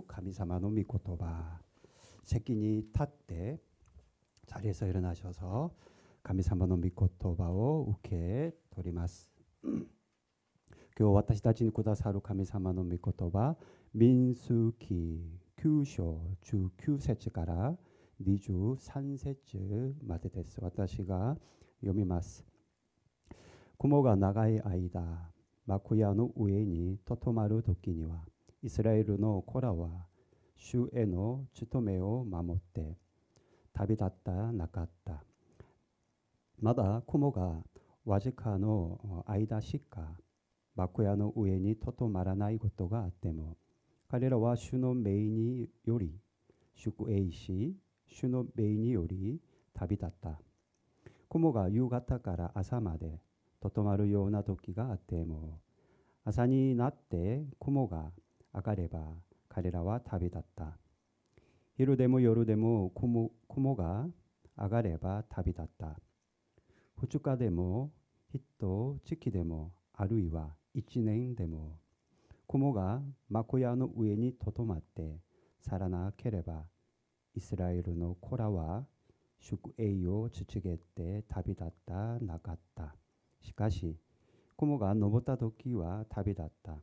神様の御言葉、席に立って자리에서 일어나셔서神様の御言葉を受け取ります。今日私たちにくださる神様の御言葉、民数記9章19節から23節までです。私が読みます。雲が長い間、幕屋の上にとどまる時には、イスラエルの子らは主への務めを守って旅立ったなかった。まだ雲がわずかの間しか幕屋の上にとどまらないことがあっても、彼らは主の命により宿営し、主の命により旅立った。雲が夕方から朝までとどまるような時があっても、朝になって雲が上がれば彼らは旅立った。昼でも夜でも雲が上がれば旅立った。2日でも1月でもあるいは1年でも雲が幕屋の上にとどまって去らなければ、イスラエルの子らは宿営を続けて旅立ったなかった。しかし雲が昇った時は旅立った。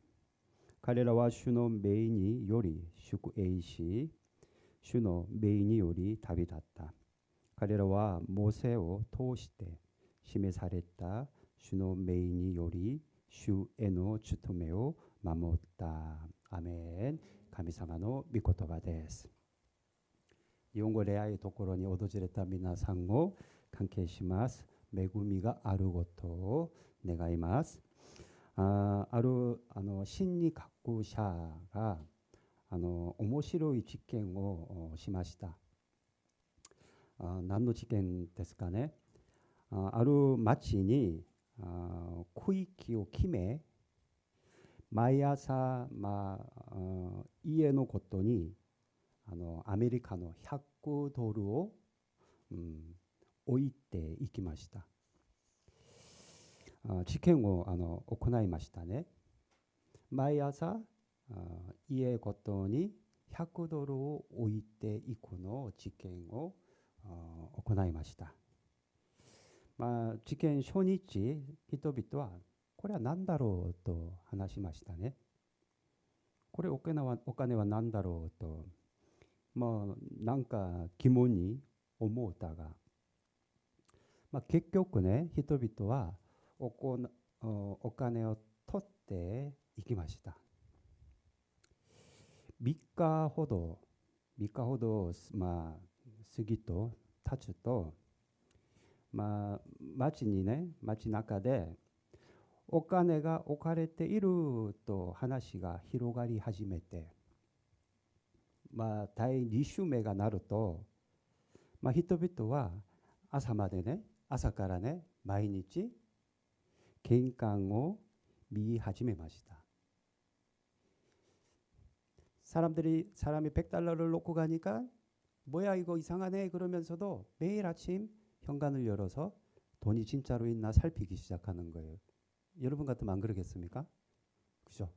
彼らは主の命により宿営し、主の命により旅立った。彼らはモーセを通して示された主の命により主への務めを守った。アメン。神様の御言葉です。日本語礼拝ところに訪れた皆さんを関係します。恵みがあることを願います。ある心理学者が面白い実験をしました。何の実験ですかね。ある町に区域を決め、毎朝、家のことにアメリカの$100を、置いていきました。実験を行いましたね。毎朝家ごとに$100を置いていくの実験を行いました。実験初日、人々はこれは何だろうと話しましたね。これお金は何だろうと、なんか疑問に思ったが、結局ね、人々はお金を取っていきました。3日ほど過ぎと経つと、街中でお金が置かれていると話が広がり始めて、第2週目がなると、人々は朝からね、毎日玄関を見始めました。사람이 $100를 놓고 가니까 뭐야 이거 이상하네 그러면서도 매일 아침 현관을 열어서 돈이 진짜로 있나 살피기 시작하는 거예요. 여러분 같으면 안 그러겠습니까? 그죠?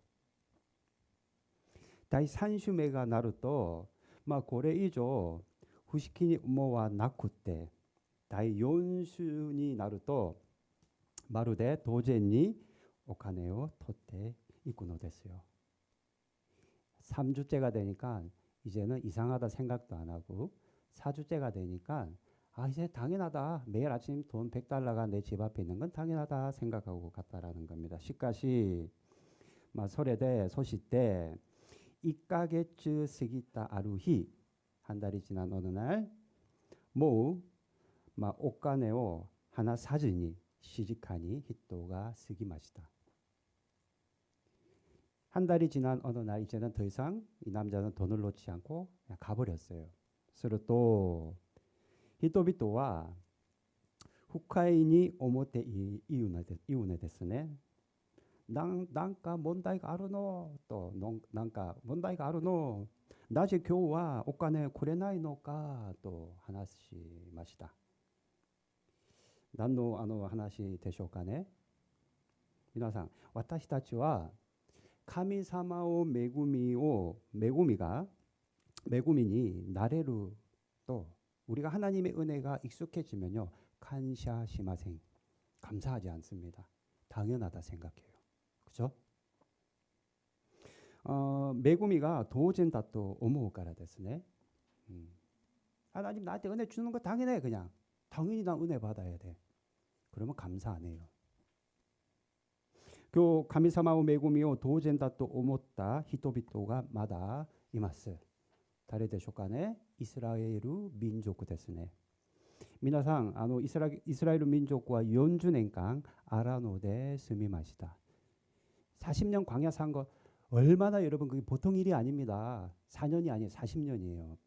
第3週目がなると、これ以上不思議に思わなくて、第4週になるとまるで当然にお金を取っていくのですよ。3주째가 되니까 이제는 이상하다 생각도 안 하고, 4주째가 되니까 이제 당연하다. 매일 아침 돈 $100가 내 집 앞에 있는 건 당연하다 생각하고 갔다라는 겁니다. 시까시 설에 소식 때 1ヶ月過ぎたある日、한 달이 지난 어느 날,お金を하나 사ずに시집가니人が過ぎました。한 달이 지난 어느 날 이제는 더 이상 이 남자는 돈을 놓지 않고 그냥 가버렸어요. 그래서 또人々は不快に思って言うのですね。なんか問題があるのと、なんか問題があるの。なぜ今日はお金くれないのかと話しました。何の話でしょうかね。皆さん、私たちは 카미사마오 메구미오 메구미니 나레루 또 우리가 하나님의 은혜가 익숙해지면요 칸샤시마생 감사하지 않습니다. 당연하다 생각해요. 그죠? 메구미가 도젠다또 오모우까라 됐으네. 하나님 나한테 은혜 주는 거 당연해. 그냥 당연히 나 은혜 받아야 돼. 그러면 감사 안 해요. 교 가미사마오 메구미오 도젠다또 오모타 히토비토가 마다 이마스 다레 데쇼카네 이스라엘의 민족 됐으네. 미나상 이스라엘 민족과 연주냉강 아라노데 스미마시다. 40년 광야 산 거 얼마나 여러분 그게 보통 일이 아닙니다. 4년이 아니에요. 40년이에요.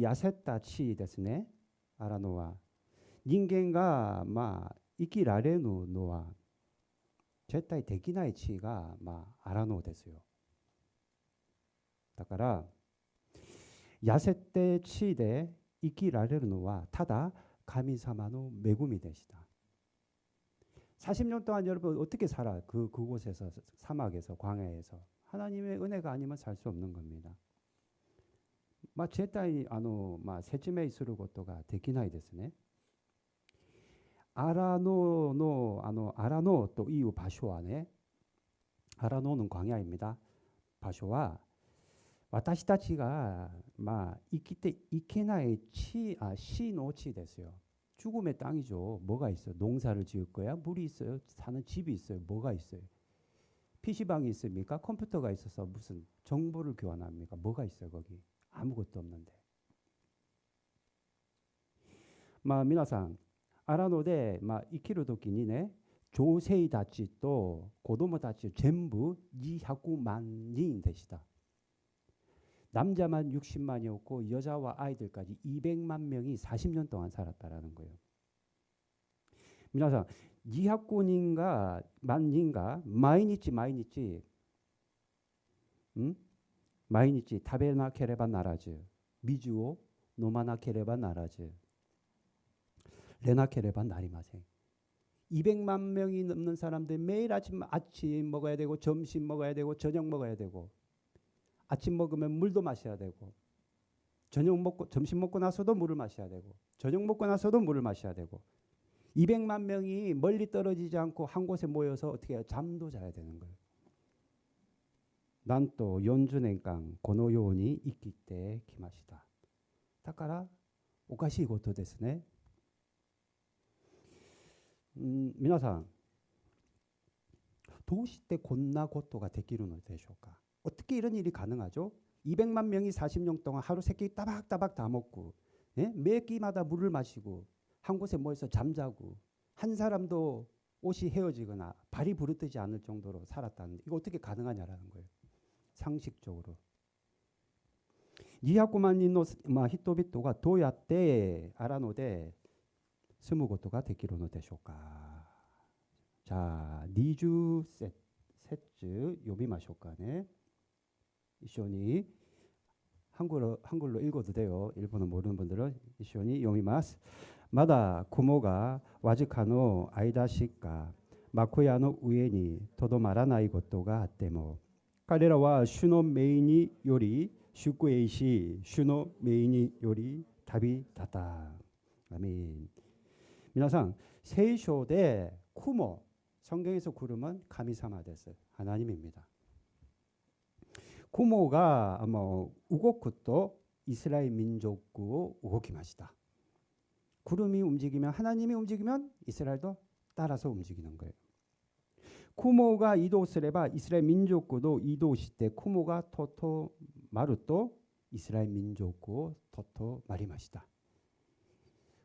야세타 치 됐네. 아라노와 닌겐가 이키라레누 노와 제타이 데키나이 치가 아라노 됐어요. だから痩せて地で生きられるのはただ神様の恵みでした. 40년 동안 여러분 어떻게 살아? 그곳에서 사막에서 광야에서 하나님의 은혜가 아니면 살 수 없는 겁니다. 絶対説明することができないですね. 아라노 또 이유 바쇼 안에 아라노는 광야입니다. 바쇼와 私たちが生きていけない死の地ですよ. 죽음의 땅이죠. 뭐가 있어요? 농사를 지을 거야? 물이 있어요? 사는 집이 있어요? 뭐가 있어요? PC방이 있습니까? 컴퓨터가 있어서 무슨 정보를 교환합니까? 뭐가 있어요 거기? 아무것도 없는데. 皆さん 아라노데 生きる時にね 女性たちと子供たち全部200万人でした. 남자만 60만이었고 여자와 아이들까지 200만 명이 40년 동안 살았다라는 거예요. 皆さん 200人が万人が毎日食べなければならず水を飲まなければならず寝なければなりません. 200만 명이 넘는 사람들 매일 아침 먹어야 되고 점심 먹어야 되고 저녁 먹어야 되고 아침 먹으면 물도 마셔야 되고 점심 먹고 나서도 물을 마셔야 되고 저녁 먹고 나서도 물을 마셔야 되고 200만 명이 멀리 떨어지지 않고 한 곳에 모여서 어떻게 해요? 잠도 자야 되는 거예요. なんと40年間このように生きてきました. だからおかしいことですね. 皆さんどうしてこんなことができるのでしょうか? 어떻게 이런 일이 가능하죠? 200만 명이 40년 동안 하루 3끼 따박따박 다 먹고 매 끼마다 물을 마시고 한 곳에 모여서 잠자고 한 사람도 옷이 헤어지거나 발이 부르뜨지 않을 정도로 살았다는데 이거 어떻게 가능하냐라는 거예요. 상식적으로. 200万人の人々がどうやって荒野で住むことができるのでしょうか? 자, 20셋読みましょうかね. 이쇼니 한글로 읽어도 돼요. 일본어 모르는 분들은 이쇼니 요미마스. 마다 구모가 와즈카노 아이다시까 마코야노 우에니 도도마라나이 것도가 아때모. 彼らは主の命により宿営し、主の命により旅立った。アメン。皆さん、聖書で쿠모 성경에서 구름은 가미사마です. 하나님입니다. 쿠모가 우고쿠또 이스라엘 민족구 우고키마시다. 구름이 움직이면 하나님이 움직이면 이스라엘도 따라서 움직이는 거예요. 쿠모가 이도스레바 이스라엘 민족구도 이도시때 쿠모가 토토 마루또 이스라엘 민족구 토토 마리마시다.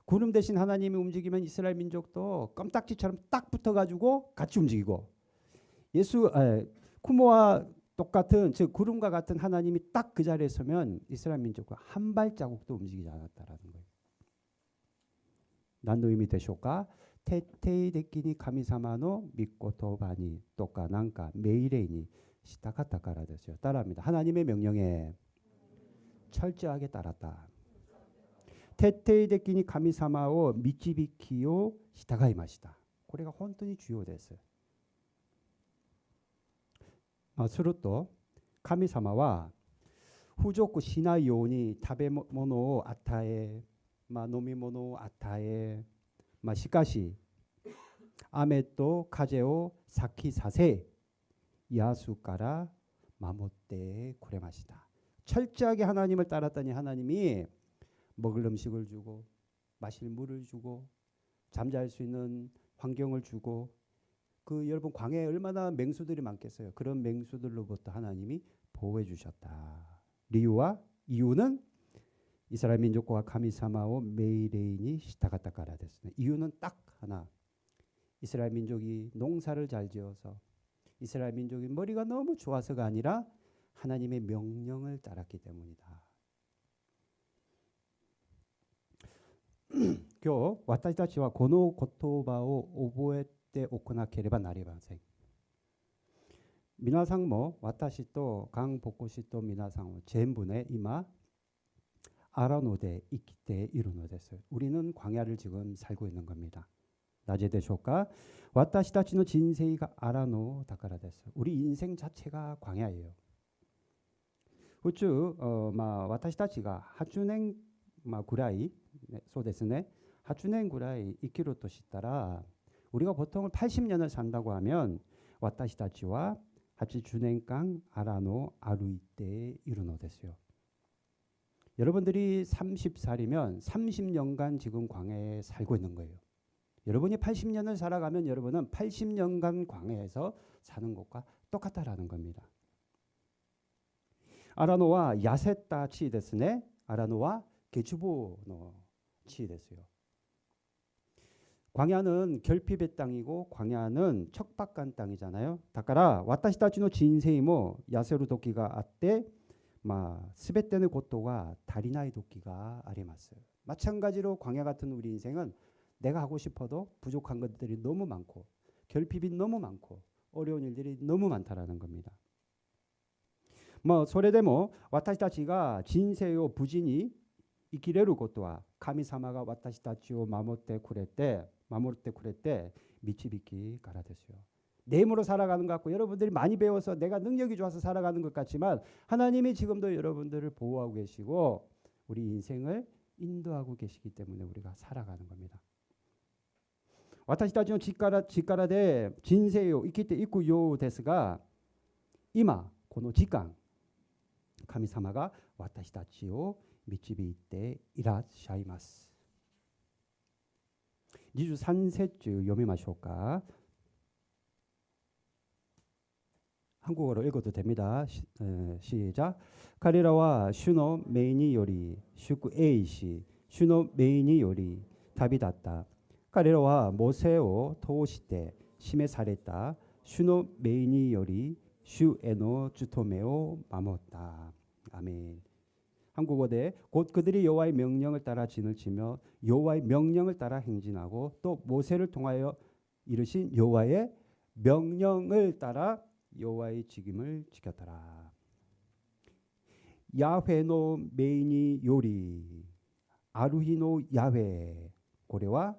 구름 대신 하나님이 움직이면 이스라엘 민족도 껌딱지처럼 딱 붙어가지고 같이 움직이고 쿠모와 똑같은 즉 구름과 같은 하나님이 딱 그 자리에 서면 이스라엘 민족과 한 발자국도 움직이지 않았다라는 거예요. 何の意味でしょうか? 徹底的に神様の御言葉にとかなんか命令に従ったからですよ. 따라합니다. 하나님의 명령에 철저하게 따랐다. 徹底的に神様を導きを従いました. これが本当に重要です. 스루또 카미사마와 후조쿠 시나이 요니 타베모노 아타에 노미모노 아타에 시카시 아메또 카제오 사키 사세 야수까라 마모떼 쿠레마시다. 철저하게 하나님을 따랐더니 하나님이 먹을 음식을 주고 마실 물을 주고 잠잘 수 있는 환경을 주고 여러분 광야에 얼마나 맹수들이 많겠어요. 그런 맹수들로부터 하나님이 보호해 주셨다. 이유는 이스라엘 민족과 카미사마오 메이레인이 시타가타카라 됐습니다. 이유는 딱 하나. 이스라엘 민족이 농사를 잘 지어서 이스라엘 민족이 머리가 너무 좋아서가 아니라 하나님의 명령을 따랐기 때문이다. 교 와타시타치와 고노 고토바오 오보에테 오코나케레바 나리바생 미나상모 와타시또 강복고시또 미나상모 전분의 이마 아라노데 이키테 이루노데스. 우리는 광야를 지금 살고 있는 겁니다. 나제데쇼카 와타시타치노 진세이가 아라노 다카라데스. 우리 인생 자체가 광야예요. 우쭈 와타시타치가 하주냉 구라이 소데스네 하주냉 구라이 이키로 또 시따라 우리가 보통 80년을 산다고 하면 와타시타치와 하치 주냉강 아라노 아루이테 이루노데스요. 여러분들이 30살이면 30년간 지금 광야에 살고 있는 거예요. 여러분이 80년을 살아가면 여러분은 80년간 광야에서 사는 것과 똑같다라는 겁니다. 아라노와 야세타 치데스네 아라노와 게추보노 치데스요. 광야는 결핍의 땅이고 광야는 척박한 땅이잖아요. 다까라 와타시타치노 진세이모 야세루 도끼가 아때 스베테의 고토가 다리나이 도끼가 아리마스. 마찬가지로 광야 같은 우리 인생은 내가 하고 싶어도 부족한 것들이 너무 많고 결핍이 너무 많고 어려운 일들이 너무 많다라는 겁니다. 소레데모 와타시타치가 진세요 부진이 이키레루 고토와 카미사마가 와타시타치오 마모테 쿠레테 미치비키 가라데스요. 내 힘으로 살아가는 것 같고 여러분들이 많이 배워서 내가 능력이 좋아서 살아가는 것 같지만 하나님이 지금도 여러분들을 보호하고 계시고 우리 인생을 인도하고 계시기 때문에 우리가 살아가는 겁니다. 와타시타치노 지카라데 진세요 이키테 이쿠요 데스가 이마 고노 지강 카미사마가 와타시타치오 미치비테 이라샤이마스. 23세주 요미마쇼까. 한국어로 읽어도 됩니다. 시작. 카레라와 슈노 메이니 요리 슈쿠 에이시 슈노 메이니 요리 답이다った. 카레라와 모세오 토시테 심에 사랬다. 슈노 메이니 요리 슈에노 주토메오 마모다. 아멘. 한국어대 곧 그들이 여호와의 명령을 따라 진을 치며 여호와의 명령을 따라 행진하고 또 모세를 통하여 이르신 여호와의 명령을 따라 여호와의 직임을 지켰더라. 야훼노 메이니 요리 아루히노 야훼 고래와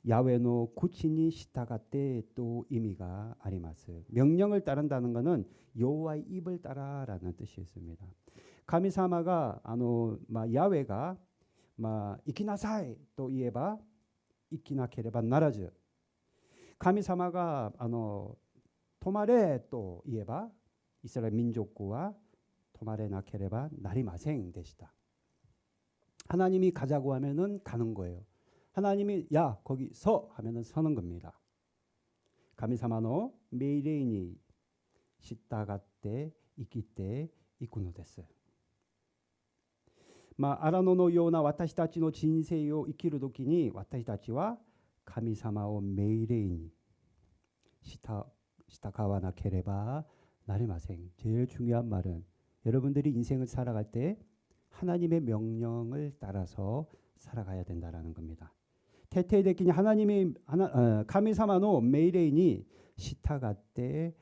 야훼노 구치니 시타가테 또 의미가 아리마스. 명령을 따른다는 것은 여호와의 입을 따라라는 뜻이 있습니다. 카미사마가 야훼가 이키나사이 또 이에바 이키나케레바 나라즈. 카미사마가 토마레 또 이에바 이스라엘 민족과 토마레 나케레바 나리마생 되시다. 하나님이 가자고 하면은 가는 거예요. 하나님이 야 거기 서 하면은 서는 겁니다. 카미사마노 메이레이니 시타가테 이키테 이쿠노데스. 아라노노 요나 와타시타치노 진세요 이키루 도키니 와타시타치와 카미사마오 메이레이니 시타카와나 케레바 나리마생. 제일 중요한 말은 여러분들이 인생을 살아갈 때 하나님의 명령을 따라서 살아가야 된다라는 겁니다. 테테데키니 하나님이 카미사마노 메이레이니 시타가테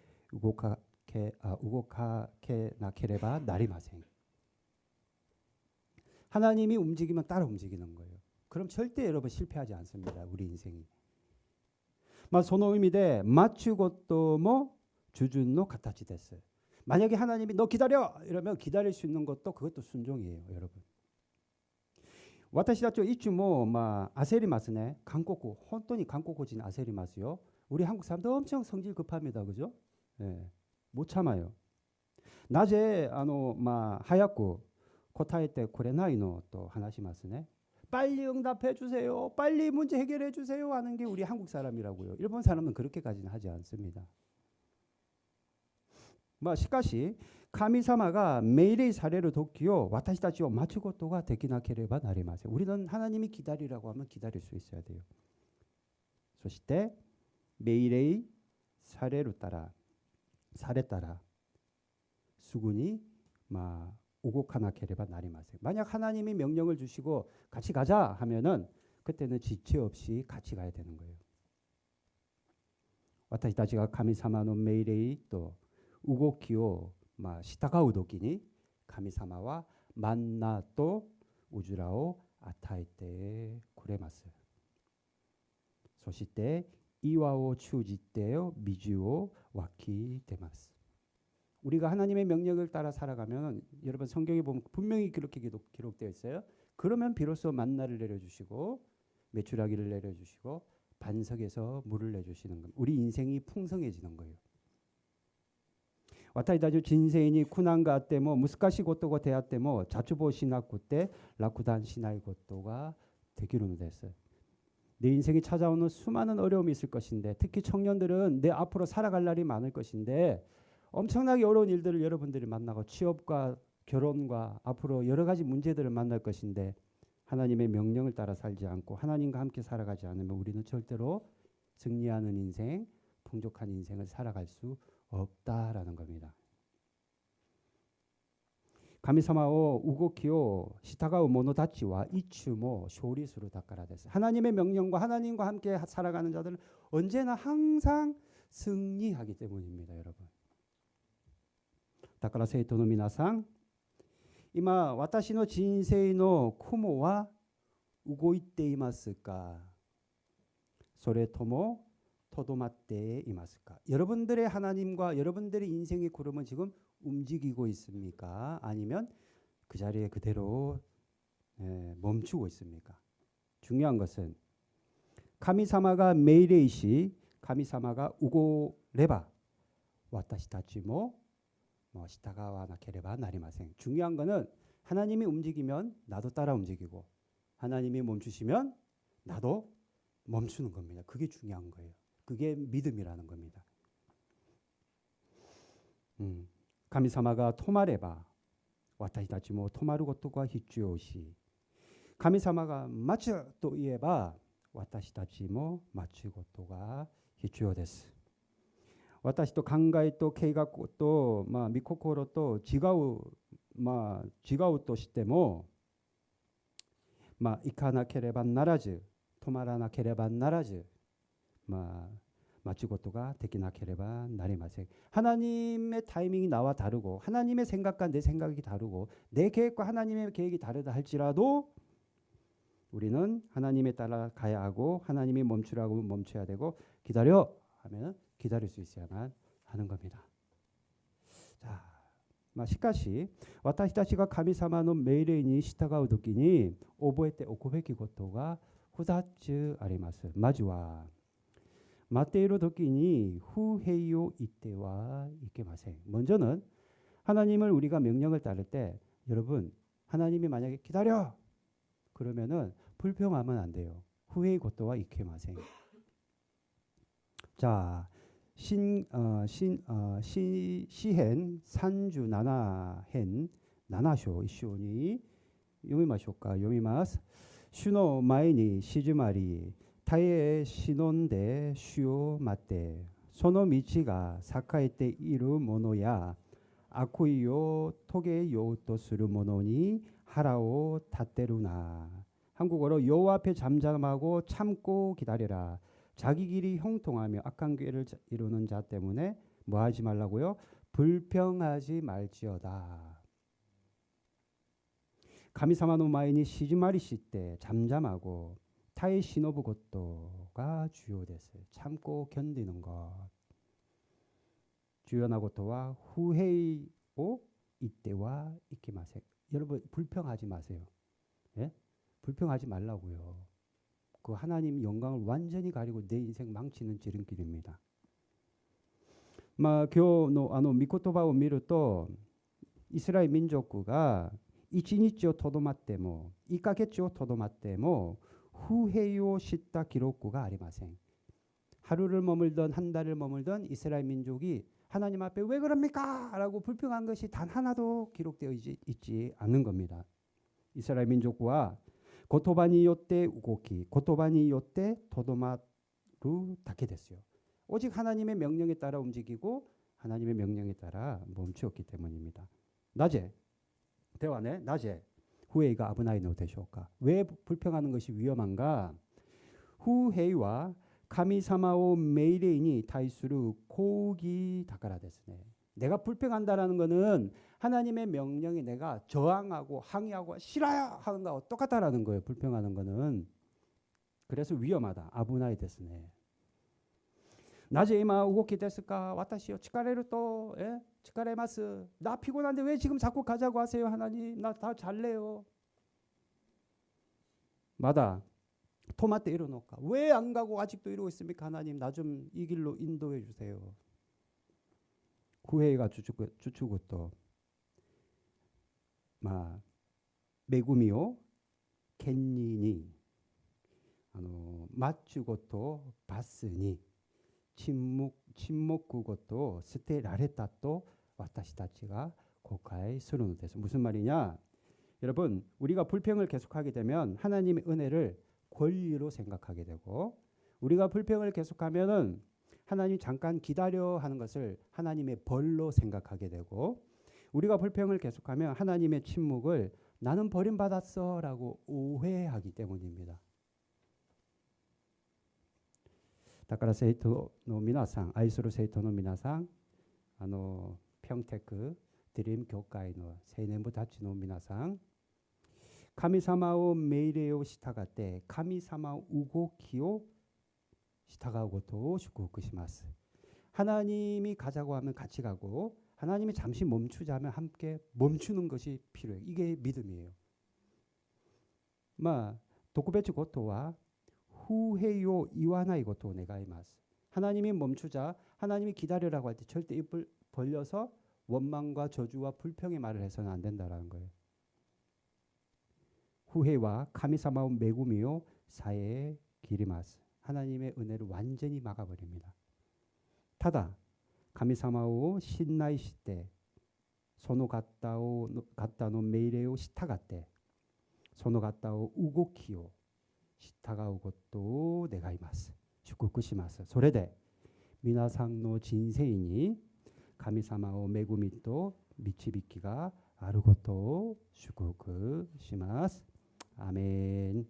우고카케 나케레바 나리마생. 하나님이 움직이면 따라 움직이는 거예요. 그럼 절대 여러분 실패하지 않습니다. 우리 인생이. 소노 의미で맞추고도 뭐 주준노 가타치 됐어요. 만약에 하나님이 너 기다려 이러면 기다릴 수 있는 것도 그것도 순종이에요, 여러분. 私たちをいつも焦りますね. 강꼬고 혼돈이 강꼬고진焦りますよ. 우리 한국 사람들 엄청 성질 급합니다, 그죠? 예, 못 참아요. 낮에 하얗고 코타에 때 고레나이노 또 하나시마스네. 빨리 응답해 주세요. 빨리 문제 해결해 주세요 하는 게 우리 한국 사람이라고요. 일본 사람은 그렇게까지는 하지 않습니다. しかし神様が命令される時を私たちを待つことができなければなりません. 우리는 하나님이 기다리라고 하면 기다릴 수 있어야 돼요. そして命令される따라されたらすぐに動かなければなりません. 만약 하나님이 명령을 주시고 같이 가자 하면은 그때는 지체 없이 같이 가야 되는 거예요. 私たちが神様の命令と動きを従う時に神様はマンナとウジュラを与えてくれます。そして岩を通じて水を湧き出ます. 우리가 하나님의 명령을 따라 살아가면 여러분 성경에 보면 분명히 그렇게 기록되어 있어요. 그러면 비로소 만나를 내려주시고 메추라기를 내려주시고 반석에서 물을 내주시는 겁니다. 우리 인생이 풍성해지는 거예요. 私たち人生に苦難があっても難しいことが出会っても좌초보しなくて落胆しないことができるのです. 내 인생이 찾아오는 수많은 어려움이 있을 것인데 특히 청년들은 내 앞으로 살아갈 날이 많을 것인데 엄청나게 어려운 일들을 여러분들이 만나고 취업과 결혼과 앞으로 여러 가지 문제들을 만날 것인데 하나님의 명령을 따라 살지 않고 하나님과 함께 살아가지 않으면 우리는 절대로 승리하는 인생, 풍족한 인생을 살아갈 수 없다라는 겁니다. 神様を動きを従う者たちはいつも勝利するだからです. 하나님의 명령과 하나님과 함께 살아가는 자들은 언제나 항상 승리하기 때문입니다, 여러분. だから生徒の皆さん、今私の人生の雲は動いていますか？それともとどまっていますか? 여러분들의 하나님과 여러분들의 인생의 구름은 지금 움직이고 있습니까? 아니면 그 자리에 그대로 멈추고 있습니까? 중요한 것은神様が命令し神様が動れば私たちも従わなければなりません. 중요한 거는 하나님이 움직이면 나도 따라 움직이고 하나님이 멈추시면 나도 멈추는 겁니다. 그게 중요한 거예요. 그게 믿음이라는 겁니다. 神様が止まれば私たちも止まることが必要し神様が待つと言えば私たちも待つことが必要です。私と考えと計画と御心と違うとしても行かなければならず止まらなければならず待つことができなければなりません. 하나님의 타이밍이 나와 다르고 하나님의 생각과 내 생각이 다르고 내 계획과 하나님의 계획이 다르다 할지라도 우리는 하나님에 따라 가야 하고 하나님이 멈추라고 하면 멈춰야 되고 기다려 하면 기다릴 수 있어야만 하는 겁니다. 자, しかし私たちが神様の命令に従うときに覚えておくべきことが2つあります. まずは待っている時に不平を言ってはいけません. 먼저는 하나님을 우리가 명령을 따를 때 여러분 하나님이 만약에 기다려 그러면은 불평하면 안 돼요. 후회의 것도와 이케마생. 자, 시hen 산주 나나hen 나나쇼 이쇼니 요미마쇼까 요미마스 슈노 마이니 시즈마리 타에 시논데 슈오 맞대 소노 미치가 사카이 때 이루 모노야 아쿠이요 토게요 또 스루 모노니 하라오 타테루나. 한국어로 여호와 앞에 잠잠하고 참고 기다려라. 자기 길이 형통하며 악한 길을 이루는 자 때문에 뭐 하지 말라고요? 불평하지 말지어다. 가미사마노 마이니 시즈마리시 때 잠잠하고 타의 시노부 것도가 주요됐어요. 참고 견디는 것 주연하고토와 후회이오 이때와 이키마세. 여러분 불평하지 마세요. 예? 불평하지 말라고요. 그 하나님 영광을 완전히 가리고 내 인생 망치는 지름길입니다. 미코토바오 미루또 이스라엘 민족구가 이치니치오 토도마테모 이까게치오 토도마테모 후헤이오 시타 기록구가 아리마생. 하루를 머물던 한 달을 머물던 이스라엘 민족이 하나님 앞에 왜 그럽니까? 라고 불평한 것이 단 하나도 기록되어 있지 않는 겁니다. 이스라엘 민족과 고토바니 요때 우고키 고토바니 요때 토도마루 닿게 됐어요. 오직 하나님의 명령에 따라 움직이고 하나님의 명령에 따라 멈추었기 때문입니다. 낮에 대화네 낮에 후회가 아브나이노 되쇼까. 왜 불평하는 것이 위험한가? 후회와 카미사마오 메이레이니 타이수루 코기 다카라 데스네. 내가 불평한다라는 것은 하나님의 명령에 내가 저항하고 항의하고 싫어요 하는 거하고 똑같다라는 거예요. 불평하는 것은. 그래서 위험하다. 아브나이 데스네. 낮에 이마 우고키 데스까 와타시오 치카레를 또 치카레마스. 나 피곤한데 왜 지금 자꾸 가자고 하세요 하나님. 나 다 잘래요. 마다 토마테 이러놓을까. 왜 안 가고 아직도 이러고 있습니까 하나님. 나 좀 이 길로 인도해 주세요. 후회가 주추고 또 메구미오 켄니니 맞추고 또 봤으니 침묵구고 스테라레타 또 와타시타치가 고카이 스루노 데스. 무슨 말이냐? 여러분 우리가 불평을 계속하게 되면 하나님의 은혜를 권리로 생각하게 되고 우리가 불평을 계속하면은 하나님 잠깐 기다려 하는 것을 하나님의 벌로 생각하게 되고 우리가 불평을 계속하면 하나님의 침묵을 나는 버림받았어 라고 오해하기 때문입니다. 다카라 세이토 노 미나상 아이스로 세이토 노 미나상 평테크 드림 교과이노 세이넨부 다치 노 미나상 카미사마오 메이레오 시타가테 카미사마오 우고키오 시타가고토 슈쿠쿠시마스. 하나님이 가자고 하면 같이 가고 하나님이 잠시 멈추자 하면 함께 멈추는 것이 필요해요. 이게 믿음이에요. 도쿠베츠 고토와 후헤요 이와나이 고토 네가이마스. 하나님이 멈추자 하나님이 기다려라고 할 때 절대 입을 벌려서 원망과 저주와 불평의 말을 해서는 안 된다라는 거예요. 후회와 카미사마오 메구미요 사에 기리마스. 하나님의 은혜를 완전히 막아버립니다. 타다 카미사마오 신나이 시때 소노 갔다노 메이레오 시타가때 소노 갔다오 우고키요 시타가오고또 네가이마스 슈쿠쿠시마스. 소레데 미나상노 진세이니 카미사마오 메구미또 미치비키가 아르고또 슈쿠쿠시마스. 아멘.